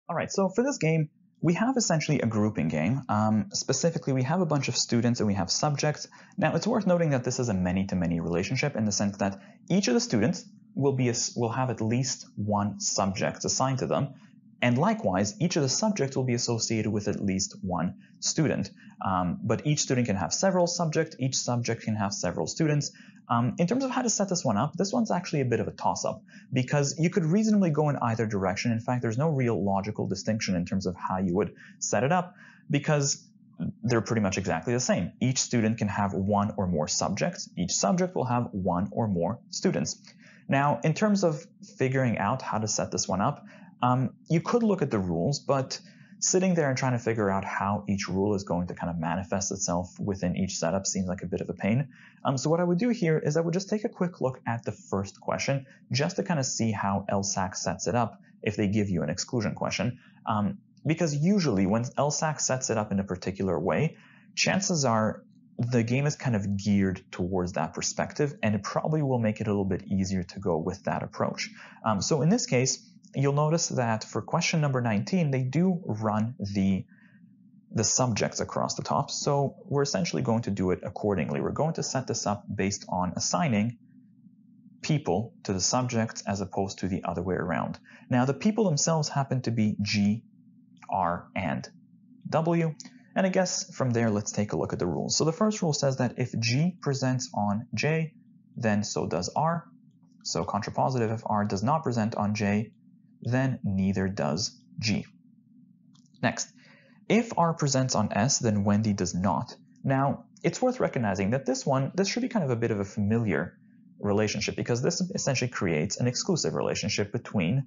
All right, so for this game, we have essentially a grouping game. Specifically, we have a bunch of students and we have subjects. Now, it's worth noting that this is a many-to-many relationship in the sense that each of the students will have at least one subject assigned to them. And likewise, each of the subjects will be associated with at least one student. But each student can have several subjects. Each subject can have several students. In terms of how to set this one up, this one's actually a bit of a toss-up because you could reasonably go in either direction. In fact, there's no real logical distinction in terms of how you would set it up because they're pretty much exactly the same. Each student can have one or more subjects. Each subject will have one or more students. Now, in terms of figuring out how to set this one up, you could look at the rules, but sitting there and trying to figure out how each rule is going to kind of manifest itself within each setup seems like a bit of a pain. So what I would do here is I would just take a quick look at the first question just to kind of see how LSAC sets it up if they give you an exclusion question. Because usually when LSAC sets it up in a particular way, chances are the game is kind of geared towards that perspective, and it probably will make it a little bit easier to go with that approach. So in this case, you'll notice that for question number 19, they do run the subjects across the top. So we're essentially going to do it accordingly. We're going to set this up based on assigning people to the subjects as opposed to the other way around. Now, the people themselves happen to be G, R, and W. And I guess from there, let's take a look at the rules. So the first rule says that if G presents on J, then so does R. So contrapositive, if R does not present on J, then neither does G. Next, if R presents on S, then Wendy does not. Now, it's worth recognizing that this should be kind of a bit of a familiar relationship because this essentially creates an exclusive relationship between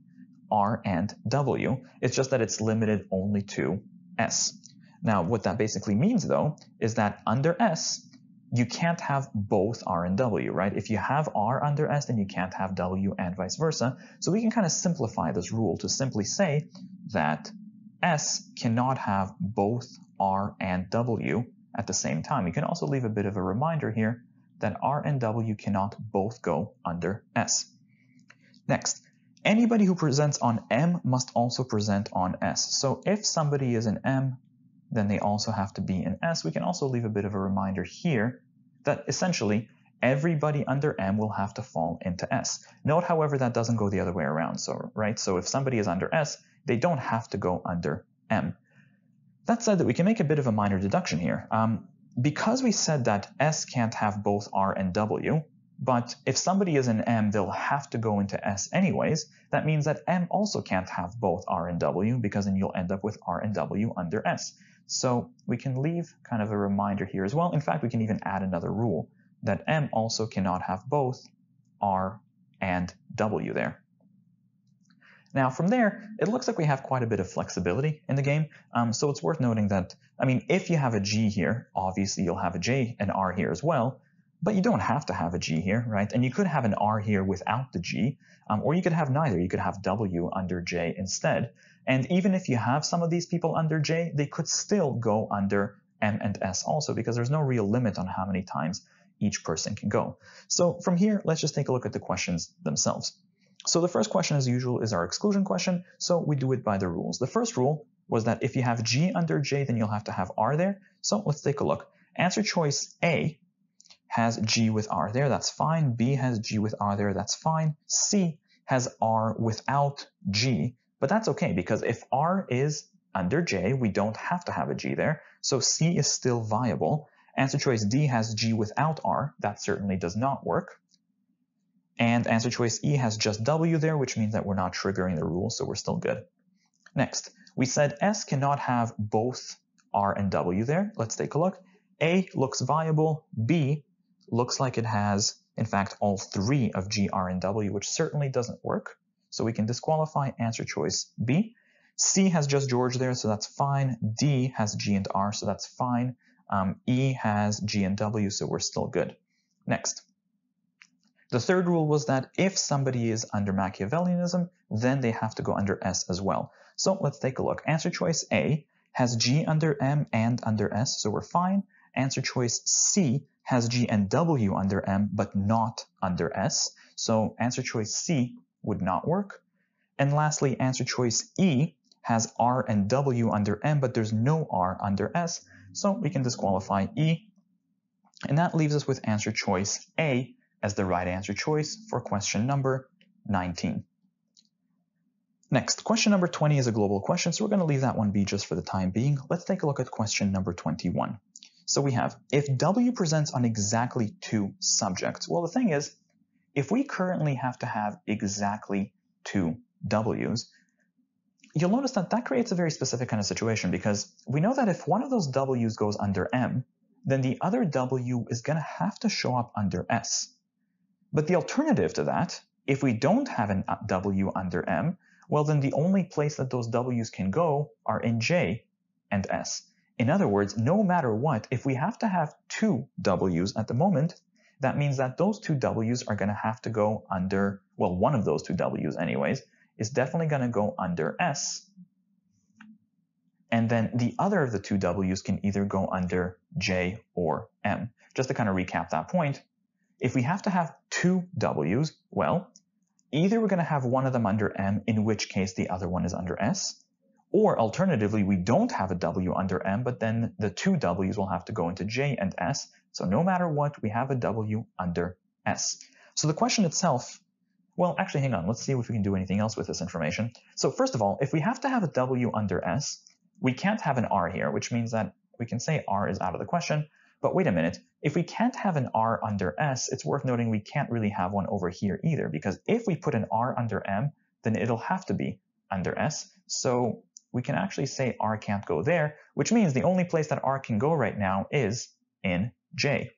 R and W. It's just that it's limited only to S. Now, what that basically means, though, is that under S, you can't have both R and W, right? If you have R under S, then you can't have W and vice versa. So we can kind of simplify this rule to simply say that S cannot have both R and W at the same time. You can also leave a bit of a reminder here that R and W cannot both go under S. Next, anybody who presents on M must also present on S. So if somebody is in M, then they also have to be in S. We can also leave a bit of a reminder here that essentially everybody under M will have to fall into S. Note, however, that doesn't go the other way around. So if somebody is under S, they don't have to go under M. That said, that we can make a bit of a minor deduction here. Because we said that S can't have both R and W, but if somebody is in M, they'll have to go into S anyways. That means that M also can't have both R and W because then you'll end up with R and W under S. So we can leave kind of a reminder here as well. In fact, we can even add another rule that M also cannot have both R and W there. Now from there, it looks like we have quite a bit of flexibility in the game. So it's worth noting that, if you have a G here, obviously you'll have a J and R here as well, but you don't have to have a G here, right? And you could have an R here without the G, or you could have neither. You could have W under J instead. And even if you have some of these people under J, they could still go under M and S also because there's no real limit on how many times each person can go. So from here, let's just take a look at the questions themselves. So the first question, as usual, is our exclusion question. So we do it by the rules. The first rule was that if you have G under J, then you'll have to have R there. So let's take a look. Answer choice A has G with R there. That's fine. B has G with R there. That's fine. C has R without G. But that's okay because if R is under J, we don't have to have a G there. So C is still viable. Answer choice D has G without R. That certainly does not work. And answer choice E has just W there, which means that we're not triggering the rule, so we're still good. Next, we said S cannot have both R and W there. Let's take a look. A looks viable. B looks like it has, in fact, all three of G, R, and W, which certainly doesn't work. So we can disqualify answer choice B. C has just George there, so that's fine. D has G and R, so that's fine. E has G and W, so we're still good. Next. The third rule was that if somebody is under Machiavellianism, then they have to go under S as well. So let's take a look. Answer choice A has G under M and under S, so we're fine. Answer choice C has G and W under M, but not under S. So answer choice C would not work. And lastly, answer choice E has R and W under M, but there's no R under S, so we can disqualify E. And that leaves us with answer choice A as the right answer choice for question number 19. Next, question number 20 is a global question, so we're going to leave that one be just for the time being. Let's take a look at question number 21. So we have, if W presents on exactly 2 subjects, well, the thing is, if we currently have to have exactly 2 W's, you'll notice that that creates a very specific kind of situation, because we know that if one of those W's goes under M, then the other W is going to have to show up under S. But the alternative to that, if we don't have a W under M, well, then the only place that those W's can go are in J and S. In other words, no matter what, if we have to have 2 W's at the moment, that means that those 2 W's are going to have to go under, well, one of those 2 W's anyways, is definitely going to go under S. And then the other of the 2 W's can either go under J or M. Just to kind of recap that point, if we have to have 2 W's, well, either we're going to have one of them under M, in which case the other one is under S, or alternatively, we don't have a W under M, but then the 2 W's will have to go into J and S. So no matter what, we have a W under S. So the question itself, well, actually, hang on. Let's see if we can do anything else with this information. So first of all, if we have to have a W under S, we can't have an R here, which means that we can say R is out of the question. But wait a minute. If we can't have an R under S, it's worth noting we can't really have one over here either, because if we put an R under M, then it'll have to be under S. So we can actually say R can't go there, which means the only place that R can go right now is in J.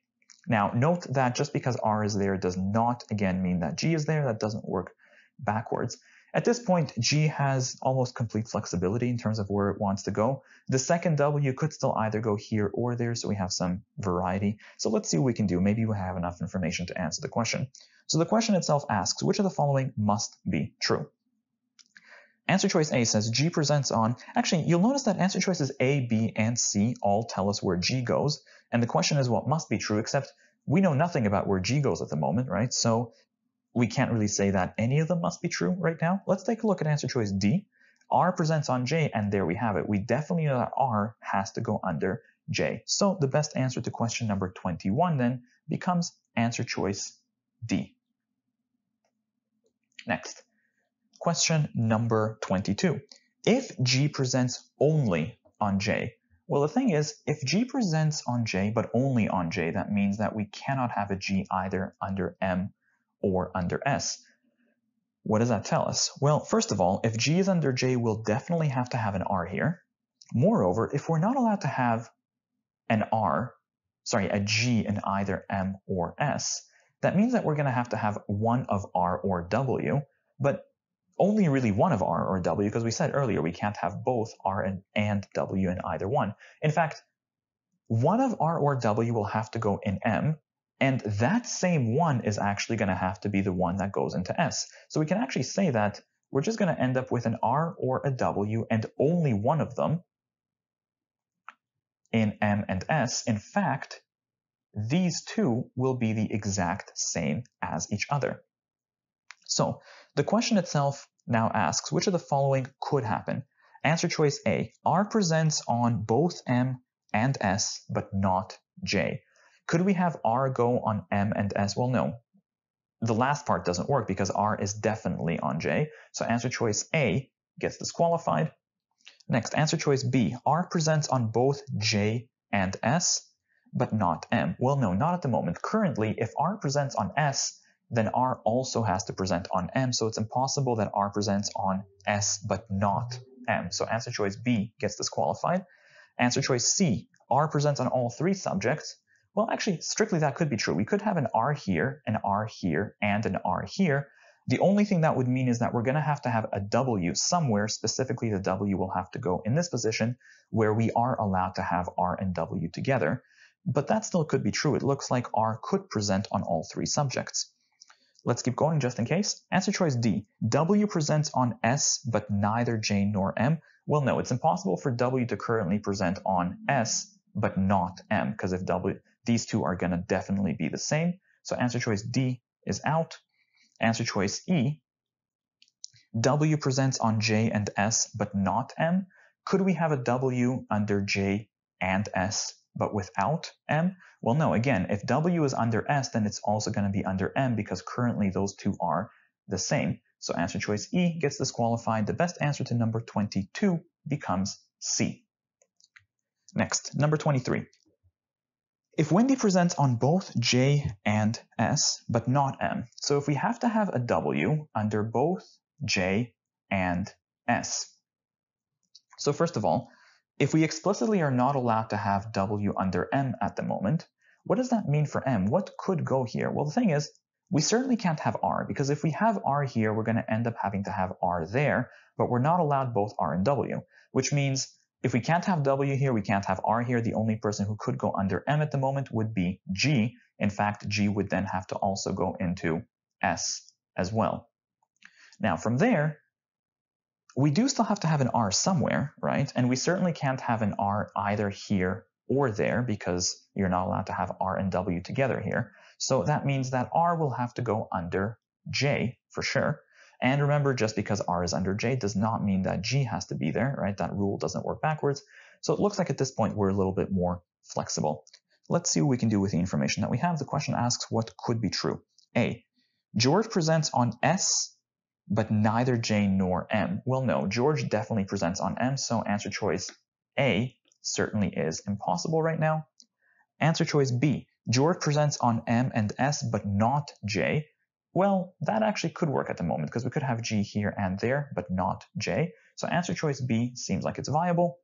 Now, note that just because R is there does not, again, mean that G is there. That doesn't work backwards. At this point, G has almost complete flexibility in terms of where it wants to go. The second W could still either go here or there, so we have some variety. So let's see what we can do. Maybe we have enough information to answer the question. So the question itself asks, which of the following must be true? Answer choice A says G presents on, actually, you'll notice that answer choices A, B, and C all tell us where G goes. And the question is what must be true, except we know nothing about where G goes at the moment, right? So we can't really say that any of them must be true right now. Let's take a look at answer choice D. R presents on J, and there we have it. We definitely know that R has to go under J. So the best answer to question number 21 then becomes answer choice D. Next. Question number 22. If G presents only on J, well, the thing is, if G presents on J but only on J, that means that we cannot have a G either under M or under S. What does that tell us? Well, first of all, if G is under J, we'll definitely have to have an R here. Moreover, if we're not allowed to have a G in either M or S, that means that we're going to have one of R or W, but only really one of R or W, because we said earlier we can't have both R and W in either one. In fact, one of R or W will have to go in M, and that same one is actually going to have to be the one that goes into S. So we can actually say that we're just going to end up with an R or a W and only one of them in M and S. In fact, these two will be the exact same as each other. So the question itself now asks, which of the following could happen? Answer choice A, R presents on both M and S, but not J. Could we have R go on M and S? Well, no. The last part doesn't work because R is definitely on J. So answer choice A gets disqualified. Next, answer choice B, R presents on both J and S, but not M. Well, no, not at the moment. Currently, if R presents on S, then R also has to present on M, so it's impossible that R presents on S but not M. So answer choice B gets disqualified. Answer choice C, R presents on all 3 subjects. Well, actually, strictly that could be true. We could have an R here, and an R here. The only thing that would mean is that we're going to have a W somewhere. Specifically, the W will have to go in this position where we are allowed to have R and W together. But that still could be true. It looks like R could present on all 3 subjects. Let's keep going just in case. Answer choice D. W presents on S, but neither J nor M. Well, no, it's impossible for W to currently present on S, but not M, because if these two are going to definitely be the same. So answer choice D is out. Answer choice E. W presents on J and S, but not M. Could we have a W under J and S, but without M? Well, no. Again, if W is under S, then it's also going to be under M because currently those two are the same. So answer choice E gets disqualified. The best answer to number 22 becomes C. Next, number 23. If Wendy presents on both J and S, but not M, so if we have to have a W under both J and S. So first of all, if we explicitly are not allowed to have W under M at the moment, what does that mean for M? What could go here? Well, the thing is, we certainly can't have R, because if we have R here, we're going to end up having to have R there, but we're not allowed both R and W, which means if we can't have W here, we can't have R here. The only person who could go under M at the moment would be G. In fact, G would then have to also go into S as well. Now, from there, we do still have to have an R somewhere, right? And we certainly can't have an R either here or there because you're not allowed to have R and W together here. So that means that R will have to go under J for sure. And remember, just because R is under J does not mean that G has to be there, right? That rule doesn't work backwards. So it looks like at this point we're a little bit more flexible. Let's see what we can do with the information that we have. The question asks what could be true. A, George presents on S, but neither J nor M. Well, no, George definitely presents on M, so answer choice A certainly is impossible right now. Answer choice B, George presents on M and S, but not J. Well, that actually could work at the moment because we could have G here and there, but not J. So answer choice B seems like it's viable.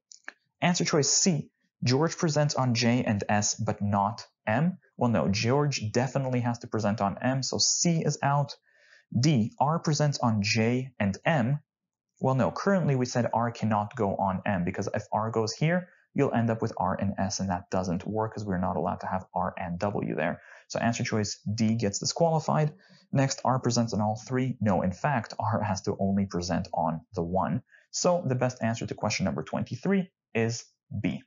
Answer choice C, George presents on J and S, but not M. Well, no, George definitely has to present on M, so C is out. D, R presents on J and M. Well, no, currently we said R cannot go on M because if R goes here, you'll end up with R and S, and that doesn't work because we're not allowed to have R and W there. So answer choice D gets disqualified. Next, R presents on all three. No, in fact, R has to only present on the one. So the best answer to question number 23 is B.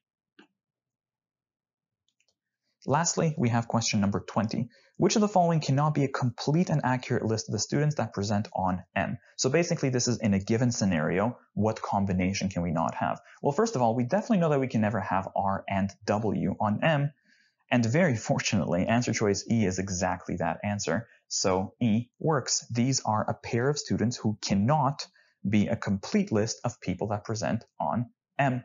Lastly, we have question number 20. Which of the following cannot be a complete and accurate list of the students that present on M? So basically, this is in a given scenario, what combination can we not have? Well, first of all, we definitely know that we can never have R and W on M. And very fortunately, answer choice E is exactly that answer. So E works. These are a pair of students who cannot be a complete list of people that present on M.